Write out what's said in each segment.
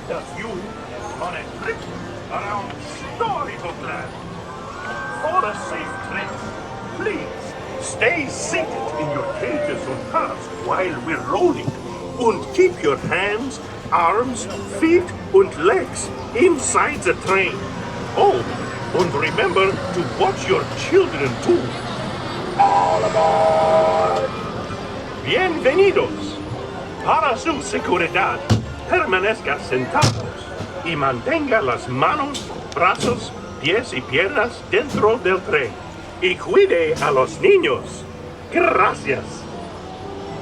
That's you on a trip around Storybook Land. For a safe trip, please stay seated in your cages or cars while we're rolling. And keep your hands, arms, feet and legs inside the train. Oh, and remember to watch your children too. All aboard! Bienvenidos! Para su seguridad, permanezca sentados y mantenga las manos, brazos, pies y piernas dentro del tren. Y cuide a los niños. Gracias.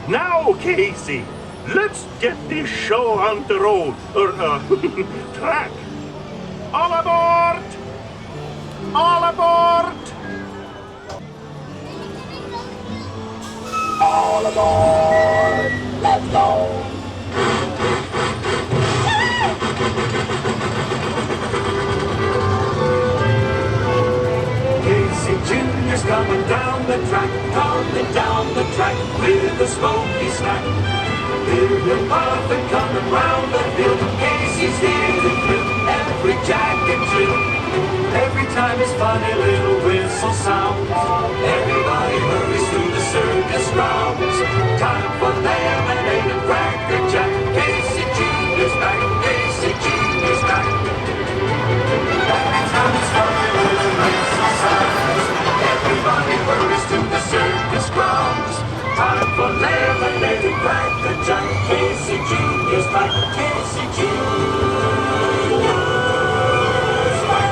Now, Casey, let's get this show on the road, or track. All aboard! All aboard! All aboard! Let's go! Casey Jr.'s coming down the track with a smoky snack. Bill and Martha coming round the hill. Casey's here to thrill every jack and Jill. Every time his funny little whistle sounds, everybody hurries through the circus grounds. Time for lemonade and cracker jack. Casey Jr.'s back, Casey Jr.'s back. Every time his funny little whistle sounds, everybody hurries through the circus grounds. Time for lemonade and cracker jack. Casey Jr.'s back, Casey Jr.'s back.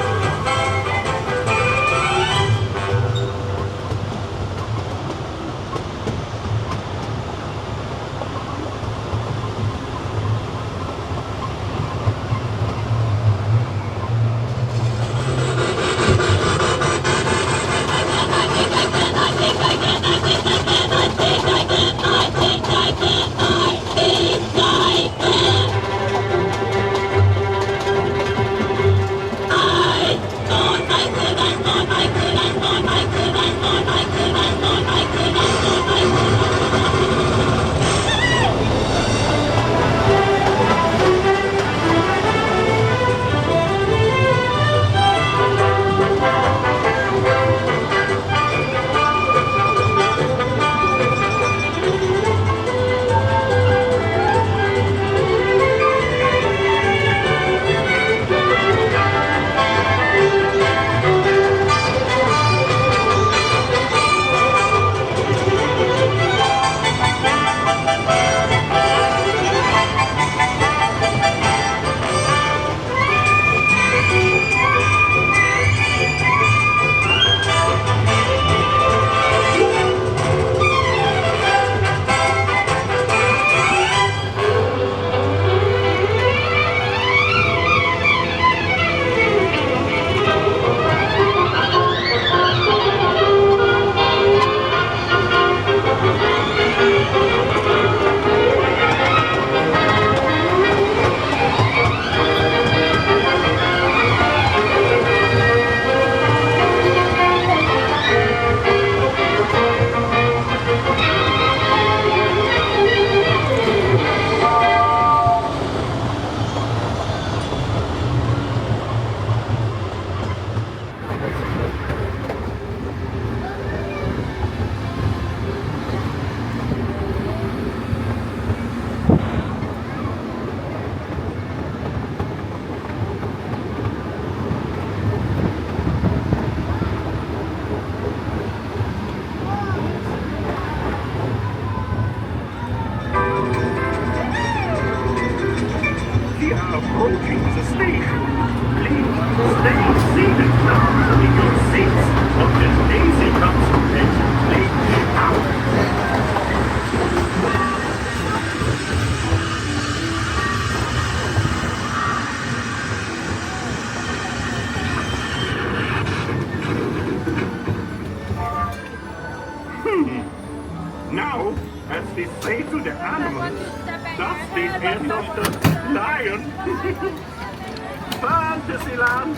approaching the station. Please stay seated now in your seats until Daisy comes and takes you out. Now, as the say to the animals, that's the end of the lion. Fantasyland!